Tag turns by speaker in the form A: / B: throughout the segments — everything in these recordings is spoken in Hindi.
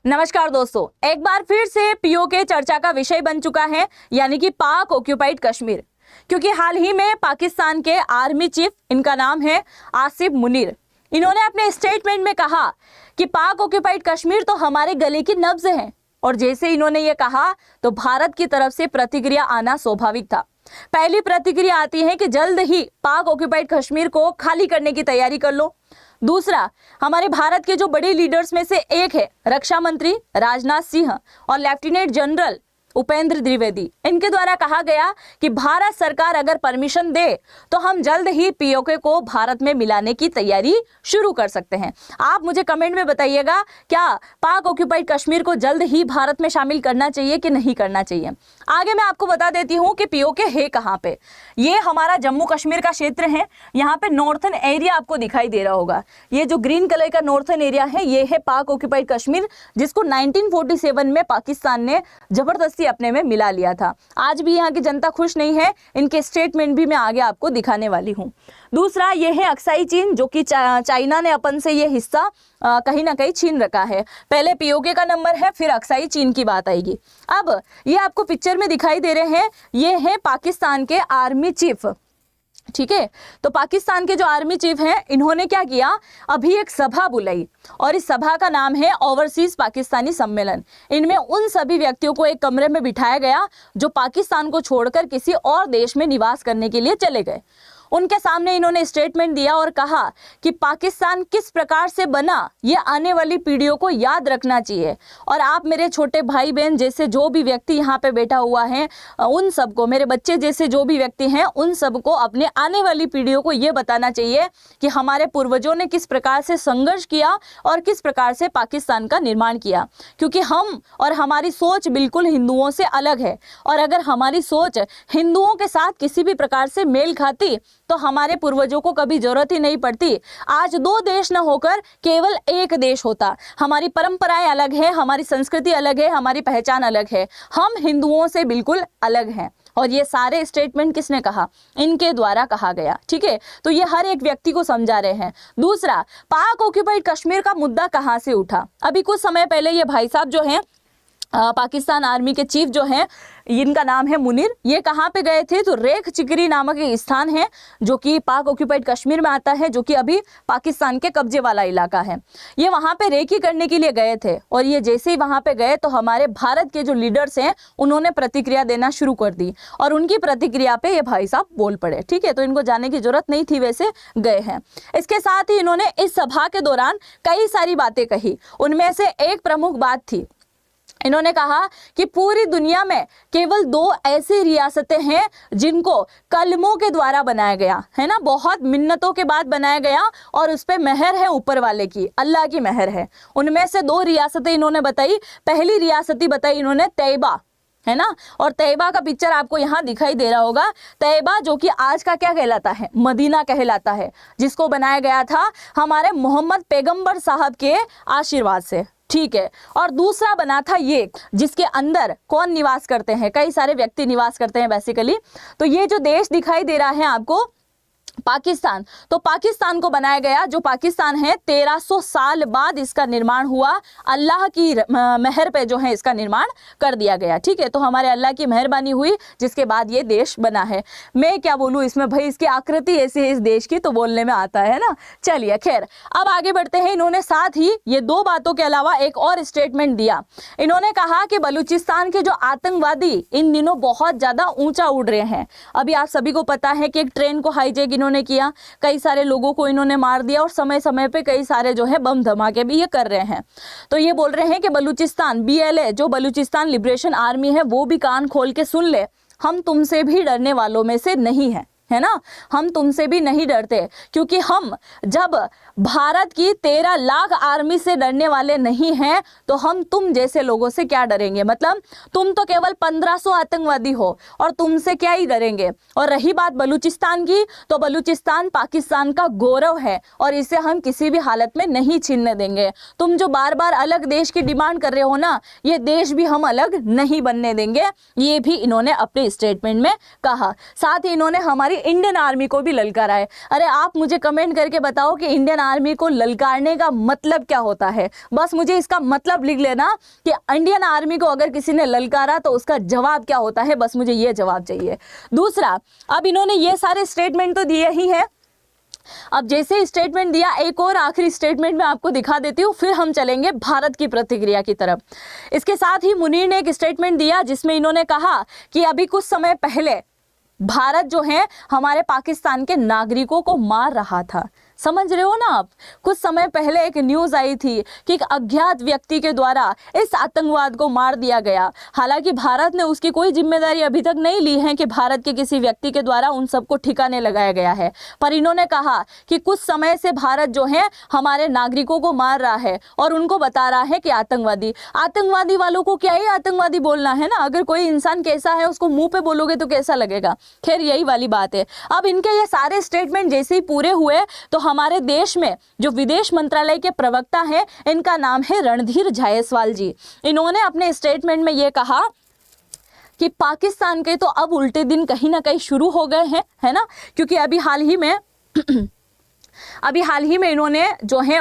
A: नमस्कार दोस्तों, एक बार फिर से पीओके चर्चा का विषय बन चुका है, यानी कि पाक ऑक्यूपाइड कश्मीर। क्योंकि हाल ही में पाकिस्तान के आर्मी चीफ, इनका नाम है आसिफ मुनीर, इन्होंने अपने स्टेटमेंट में कहा कि पाक ऑक्यूपाइड कश्मीर तो हमारे गले की नब्ज है। और जैसे इन्होंने ये कहा तो भारत की तरफ से प्रतिक्रिया आना स्वाभाविक था। पहली प्रतिक्रिया आती है कि जल्द ही पाक ऑक्यूपाइड कश्मीर को खाली करने की तैयारी कर लो। दूसरा, हमारे भारत के जो बड़े लीडर्स में से एक है रक्षा मंत्री राजनाथ सिंह और लेफ्टिनेंट जनरल उपेंद्र द्विवेदी, इनके द्वारा कहा गया कि भारत सरकार अगर परमिशन दे तो हम जल्द ही पीओके को भारत में मिलाने की तैयारी शुरू कर सकते हैं। आप मुझे कमेंट में बताइएगा, क्या पाक ऑक्यूपाइड कश्मीर को जल्द ही भारत में शामिल करना चाहिए कि नहीं करना चाहिए। आगे मैं आपको बता देती हूँ कि पीओके है कहाँ पे। ये हमारा जम्मू कश्मीर का क्षेत्र है। यहाँ पे नॉर्थन एरिया आपको दिखाई दे रहा होगा। ये जो ग्रीन कलर का नॉर्थन एरिया है, ये है पाक ऑक्यूपाइड कश्मीर, जिसको 1947 में पाकिस्तान ने जबरदस्ती अपने में मिला लिया था। आज भी यहाँ की जनता खुश नहीं है। इनके स्टेटमेंट भी मैं आगे आपको दिखाने वाली हूँ। दूसरा, ये है अक्साई चीन, जो कि चाइना ने अपन से ये हिस्सा कहीं ना कहीं छीन रखा है। पहले पीओके का नंबर है, फिर अक्साई चीन की बात आएगी। अब ये आपको पिक्चर में दिखाई दे रहे हैं, ये है पाकिस्तान के आर्मी चीफ। ठीक है, तो पाकिस्तान के जो आर्मी चीफ हैं, इन्होंने क्या किया, अभी एक सभा बुलाई और इस सभा का नाम है ओवरसीज पाकिस्तानी सम्मेलन। इनमें उन सभी व्यक्तियों को एक कमरे में बिठाया गया जो पाकिस्तान को छोड़कर किसी और देश में निवास करने के लिए चले गए। उनके सामने इन्होंने स्टेटमेंट दिया और कहा कि पाकिस्तान किस प्रकार से बना, ये आने वाली पीढ़ियों को याद रखना चाहिए। और आप मेरे छोटे भाई बहन जैसे जो भी व्यक्ति यहाँ पे बैठा हुआ है, उन सबको, मेरे बच्चे जैसे जो भी व्यक्ति हैं, उन सबको अपने आने वाली पीढ़ियों को ये बताना चाहिए कि हमारे पूर्वजों ने किस प्रकार से संघर्ष किया और किस प्रकार से पाकिस्तान का निर्माण किया। क्योंकि हम और हमारी सोच बिल्कुल हिंदुओं से अलग है, और अगर हमारी सोच हिंदुओं के साथ किसी भी प्रकार से मेल खाती तो हमारे पूर्वजों को कभी जरूरत ही नहीं पड़ती। आज दो देश न होकर केवल एक देश होता। हमारी परंपराएं अलग है, हमारी संस्कृति अलग है, हमारी पहचान अलग है। हम हिंदुओं से बिल्कुल अलग हैं। और ये सारे स्टेटमेंट किसने कहा? इनके द्वारा कहा गया। ठीक है, तो ये हर एक व्यक्ति को समझा रहे हैं। दूसरा, पाक ऑक्यूपाइड कश्मीर का मुद्दा कहां से उठा? अभी कुछ समय पहले ये भाई साहब जो हैं, पाकिस्तान आर्मी के चीफ जो हैं, इनका नाम है मुनीर, ये कहाँ पे गए थे? तो रेख चिकरी नामक एक स्थान है जो कि पाक ऑक्यूपाइड कश्मीर में आता है, जो कि अभी पाकिस्तान के कब्जे वाला इलाका है। ये वहाँ पे रेकी करने के लिए गए थे, और ये जैसे ही वहाँ पे गए तो हमारे भारत के जो लीडर्स हैं, उन्होंने प्रतिक्रिया देना शुरू कर दी, और उनकी प्रतिक्रिया पे ये भाई साहब बोल पड़े। ठीक है, तो इनको जाने की जरूरत नहीं थी, वैसे गए हैं। इसके साथ ही इन्होंने इस सभा के दौरान कई सारी बातें कही। उनमें से एक प्रमुख बात थी, इन्होंने कहा कि पूरी दुनिया में केवल दो ऐसी रियासतें हैं जिनको कलमों के द्वारा बनाया गया है ना, बहुत मिन्नतों के बाद बनाया गया, और उस पर मेहर है ऊपर वाले की, अल्लाह की मेहर है। उनमें से दो रियासतें इन्होंने बताई। पहली रियासती बताई इन्होंने तैयबा, है ना, और तैयबा का पिक्चर आपको यहाँ दिखाई दे रहा होगा। तैयबा जो कि आज का क्या कहलाता है? मदीना कहलाता है, जिसको बनाया गया था हमारे मोहम्मद पैगंबर साहब के आशीर्वाद से। ठीक है, और दूसरा बना था ये, जिसके अंदर कौन निवास करते हैं? कई सारे व्यक्ति निवास करते हैं बेसिकली। तो ये जो देश दिखाई दे रहा है आपको, पाकिस्तान, तो पाकिस्तान को बनाया गया, जो पाकिस्तान है 1300 साल बाद इसका निर्माण हुआ। अल्लाह की मेहर पे जो है इसका निर्माण कर दिया गया। ठीक है, तो हमारे अल्लाह की मेहरबानी हुई, जिसके बाद ये देश बना है। मैं क्या बोलूँ इसमें भाई, इसकी आकृति ऐसी है इस देश की, तो बोलने में आता है ना। चलिए खैर, अब आगे बढ़ते हैं। इन्होंने साथ ही ये दो बातों के अलावा एक और स्टेटमेंट दिया। इन्होंने कहा कि बलूचिस्तान के जो आतंकवादी इन दिनों बहुत ज्यादा ऊंचा उड़ रहे हैं। अभी आप सभी को पता है कि एक ट्रेन को हाईजैक इन्होंने किया, कई सारे लोगों को इन्होंने मार दिया, और समय समय पे कई सारे जो है बम धमाके भी ये कर रहे हैं। तो ये बोल रहे हैं कि बलूचिस्तान, BLA जो बलूचिस्तान लिबरेशन आर्मी है, वो भी कान खोल के सुन ले, हम तुमसे भी डरने वालों में से नहीं है, है ना। हम तुमसे भी नहीं डरते, क्योंकि हम जब भारत की 13 लाख आर्मी से डरने वाले नहीं हैं, तो हम तुम जैसे लोगों से क्या डरेंगे? मतलब तुम तो केवल 1500 आतंकवादी हो, और तुमसे क्या ही डरेंगे। और रही बात बलूचिस्तान की, तो बलूचिस्तान पाकिस्तान का गौरव है, और इसे हम किसी भी हालत में नहीं छीनने देंगे। तुम जो बार बार अलग देश की डिमांड कर रहे हो ना, ये देश भी हम अलग नहीं बनने देंगे। ये भी इन्होंने अपने स्टेटमेंट में कहा। साथ ही इन्होंने हमारी इंडियन आर्मी को भी ललकारा है। अरे आप मुझे कमेंट करके बताओ कि इंडियन आर्मी को ललकारने का मतलब क्या होता है। बस मुझे इसका मतलब लिख लेना कि इंडियन आर्मी को अगर किसी ने ललकारा तो उसका जवाब क्या होता है, बस मुझे ये जवाब चाहिए। दूसरा, अब इन्होंने ये सारे स्टेटमेंट तो दिए ही हैं, अब जैसे स्टेटमेंट दिया, एक और आखिरी स्टेटमेंट मैं आपको दिखा देती हूँ, फिर हम चलेंगे भारत की प्रतिक्रिया की तरफ। इसके साथ ही मुनीर ने एक स्टेटमेंट दिया जिसमें इन्होंने कहा कि अभी कुछ समय पहले भारत जो है हमारे पाकिस्तान के नागरिकों को मार रहा था। समझ रहे हो ना आप? कुछ समय पहले एक न्यूज़ आई थी कि एक अज्ञात व्यक्ति के द्वारा इस आतंकवाद को मार दिया गया। हालांकि भारत ने उसकी कोई जिम्मेदारी अभी तक नहीं ली है कि भारत के किसी व्यक्ति के द्वारा उन सबको ठिकाने लगाया गया है, पर इन्होंने कहा कि कुछ समय से भारत जो है हमारे नागरिकों को मार रहा है और उनको बता रहा है कि आतंकवादी। आतंकवादी वालों को क्या ही आतंकवादी बोलना है ना, अगर कोई इंसान कैसा है उसको मुंह पे बोलोगे तो कैसा लगेगा। खैर यही वाली बात है। अब इनके ये सारे स्टेटमेंट जैसे ही पूरे हुए तो हमारे देश में जो विदेश मंत्रालय के प्रवक्ता हैं, इनका नाम है रणधीर जायसवाल जी। इन्होंने अपने स्टेटमेंट में ये कहा कि पाकिस्तान के तो अब उल्टे दिन कहीं ना कहीं शुरू हो गए हैं, है ना, क्योंकि अभी हाल ही में इन्होंने जो है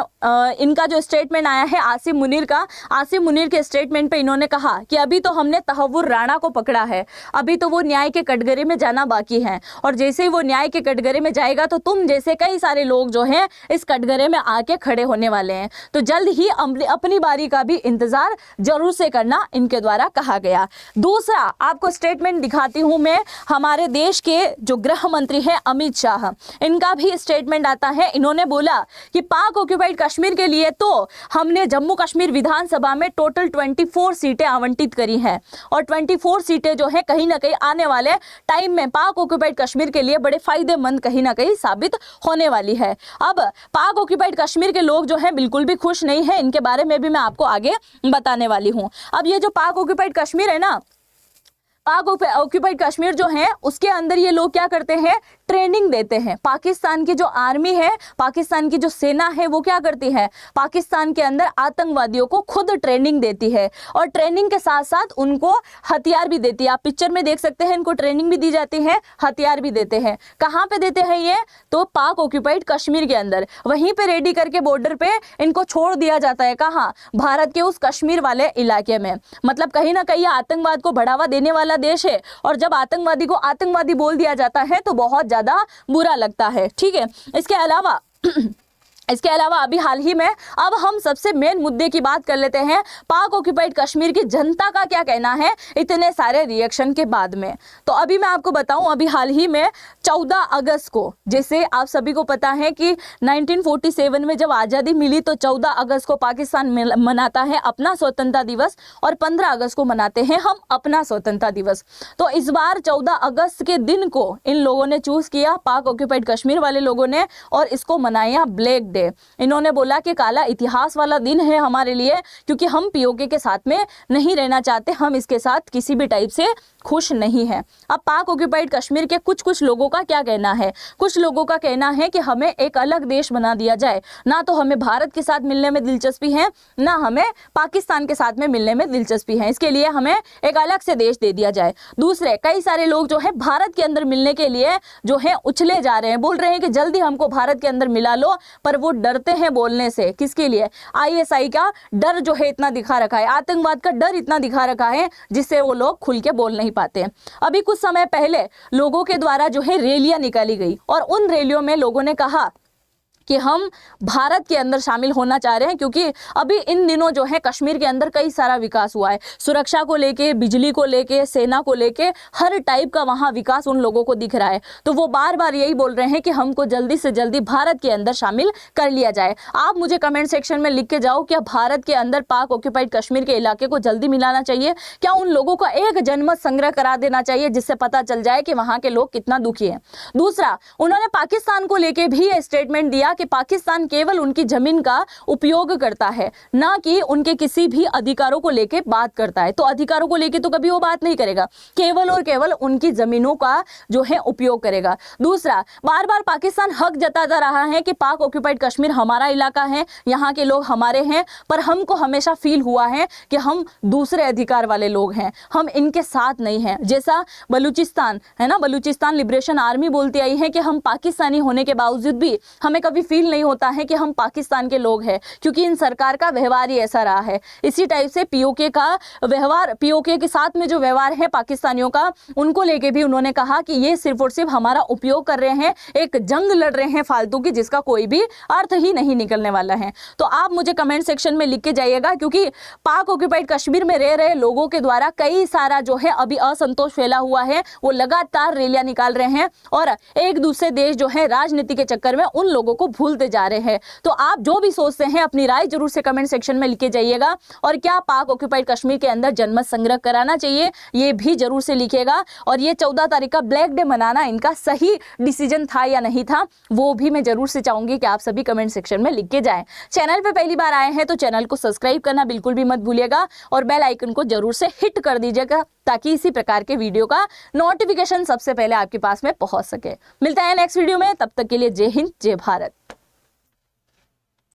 A: इनका जो स्टेटमेंट आया है आसिम मुनीर का, आसिम मुनीर के स्टेटमेंट पे इन्होंने कहा कि अभी तो हमने तहव्वुर राणा को पकड़ा है, अभी तो वो न्याय के कटघरे में जाना बाकी है, और जैसे ही वो न्याय के कटघरे में जाएगा तो तुम जैसे कई सारे लोग जो हैं इस कटघरे में आके खड़े होने वाले हैं, तो जल्द ही अपनी बारी का भी इंतजार जरूर से करना, इनके द्वारा कहा गया। दूसरा आपको स्टेटमेंट दिखाती हूँ मैं, हमारे देश के जो गृह मंत्री है अमित शाह, इनका भी स्टेटमेंट आता है। इन्होंने बोला कि पाक ऑक्यूपाइड कश्मीर के लिए तो हमने जम्मू कश्मीर विधानसभा में टोटल 24 सीटें आवंटित करी हैं, और 24 सीटें जो है कहीं ना कहीं आने वाले टाइम में पाक ऑक्यूपाइड कश्मीर के लिए बड़े फायदेमंद कहीं ना कहीं साबित होने वाली है। अब पाक ऑक्यूपाइड कश्मीर के लोग जो है बिल्कुल भी खुश नहीं है, इनके बारे में भी मैं आपको आगे बताने वाली हूँ। अब ये जो पाक ऑक्यूपाइड कश्मीर है ना, पाक ऑक्यूपाइड कश्मीर जो है उसके अंदर ये लोग क्या करते हैं, ट्रेनिंग देते हैं। पाकिस्तान की जो आर्मी है, पाकिस्तान की जो सेना है, वो क्या करती है, पाकिस्तान के अंदर आतंकवादियों को खुद ट्रेनिंग देती है, और ट्रेनिंग के साथ साथ उनको हथियार भी देती है। आप पिक्चर में देख सकते हैं, इनको ट्रेनिंग भी दी जाती है, हथियार भी देते हैं। कहाँ पे देते हैं ये, तो पाक ऑक्यूपाइड कश्मीर के अंदर, वहीं पे रेडी करके बॉर्डर पे इनको छोड़ दिया जाता है। कहाँ, भारत के उस कश्मीर वाले इलाके में। मतलब कहीं ना कहीं आतंकवाद को बढ़ावा देने वाला देश है, और जब आतंकवादी को आतंकवादी बोल दिया जाता है तो बहुत ज्यादा बुरा लगता है। ठीक है, इसके अलावा अभी हाल ही में, अब हम सबसे मेन मुद्दे की बात कर लेते हैं, पाक ऑक्यूपाइड कश्मीर की जनता का क्या कहना है इतने सारे रिएक्शन के बाद में। तो अभी मैं आपको बताऊं, अभी हाल ही में 14 अगस्त को, जैसे आप सभी को पता है कि 1947 में जब आज़ादी मिली तो 14 अगस्त को पाकिस्तान मनाता है अपना स्वतंत्रता दिवस, और 15 अगस्त को मनाते हैं हम अपना स्वतंत्रता दिवस। तो इस बार 14 अगस्त के दिन को इन लोगों ने चूज किया, पाक ऑक्यूपाइड कश्मीर वाले लोगों ने, और इसको मनाया ब्लैक डे। इन्होंने बोला कि काला इतिहास वाला दिन है हमारे लिए, क्योंकि हम पीओके के साथ में नहीं रहना चाहते, हम इसके साथ किसी भी टाइप से खुश नहीं है। अब पाक ऑक्यूपाइड कश्मीर के कुछ लोगों का क्या कहना है, कुछ लोगों का कहना है कि हमें एक अलग देश बना दिया जाए, ना तो हमें भारत के साथ मिलने में दिलचस्पी है, ना हमें पाकिस्तान के साथ में मिलने में दिलचस्पी है, इसके लिए हमें एक अलग से देश दे दिया जाए। दूसरे कई सारे लोग जो है भारत के अंदर मिलने के लिए जो है उछले जा रहे हैं, बोल रहे हैं कि जल्दी हमको भारत के अंदर मिला लो, पर वो डरते हैं बोलने से। किसके लिए, आईएसआई का डर जो है इतना दिखा रखा है, आतंकवाद का डर इतना दिखा रखा है, जिससे वो लोग खुल के बोल नहीं पाते। अभी कुछ समय पहले लोगों के द्वारा जो है रैलियां निकाली गई, और उन रैलियों में लोगों ने कहा कि हम भारत के अंदर शामिल होना चाह रहे हैं, क्योंकि अभी इन दिनों जो है कश्मीर के अंदर कई सारा विकास हुआ है, सुरक्षा को लेके, बिजली को लेके, सेना को लेके, हर टाइप का वहाँ विकास उन लोगों को दिख रहा है। तो वो बार बार यही बोल रहे हैं कि हमको जल्दी से जल्दी भारत के अंदर शामिल कर लिया जाए। आप मुझे कमेंट सेक्शन में लिख के जाओ, क्या भारत के अंदर पाक ऑक्यूपाइड कश्मीर के इलाके को जल्दी मिलाना चाहिए, क्या उन लोगों का एक जनमत संग्रह करा देना चाहिए, जिससे पता चल जाए कि वहाँ के लोग कितना दुखी है। दूसरा, उन्होंने पाकिस्तान को लेके भी स्टेटमेंट दिया कि पाकिस्तान केवल उनकी जमीन का उपयोग करता है, ना कि उनके किसी भी अधिकारों को लेके बात करता है। तो अधिकारों को लेके तो कभी वो बात नहीं करेगा, केवल और केवल उनकी जमीनों का जो है उपयोग करेगा। दूसरा, बार बार पाकिस्तान हक जताता रहा है कि पाक ऑक्यूपाइड कश्मीर हमारा इलाका है, यहाँ के लोग हमारे हैं, पर हमको हमेशा फील हुआ है कि हम दूसरे अधिकार वाले लोग हैं, हम इनके साथ नहीं हैं। जैसा बलूचिस्तान है ना, बलूचिस्तान लिबरेशन आर्मी बोलती आई है कि हम पाकिस्तानी होने के बावजूद भी हमें कभी फील नहीं होता है कि हम पाकिस्तान के लोग हैं, क्योंकि इन सरकार का व्यवहार ही ऐसा रहा है। इसी टाइप से पीओके का व्यवहार, पीओके के साथ में जो व्यवहार है पाकिस्तानियों का, उनको लेके भी उन्होंने कहा कि ये सिर्फ और सिर्फ हमारा उपयोग कर रहे हैं, एक जंग लड़ रहे हैं फालतू की, जिसका कोई भी अर्थ ही नहीं निकलने वाला है। तो आप मुझे कमेंट सेक्शन में लिख के जाइएगा, क्योंकि पाक ऑक्यूपाइड कश्मीर में रह रहे लोगों के द्वारा कई सारा जो है अभी असंतोष फैला हुआ है, वो लगातार रैलियां निकाल रहे हैं और एक दूसरे देश जो है राजनीति के चक्कर में उन लोगों को भूलते जा रहे हैं। तो आप जो भी सोचते हैं अपनी राय जरूर से कमेंट सेक्शन में लिख के जाइएगा, और क्या पाक ऑक्यूपाइड कश्मीर के अंदर जनमत संग्रह कराना चाहिए ये भी जरूर से लिखिएगा, और ये 14 तारीख का ब्लैक डे मनाना इनका सही डिसीजन था या नहीं था, वो भी मैं जरूर से चाहूंगी कि आप सभी कमेंट सेक्शन में लिख के जाएं। चैनल पे पहली बार आए हैं तो चैनल को सब्सक्राइब करना बिल्कुल भी मत भूलिएगा, और बेल आइकन को जरूर से हिट कर दीजिएगा, ताकि इसी प्रकार के वीडियो का नोटिफिकेशन सबसे पहले आपके पास में पहुंच सके। मिलता है नेक्स्ट वीडियो में, तब तक के लिए जय हिंद, जय भारत।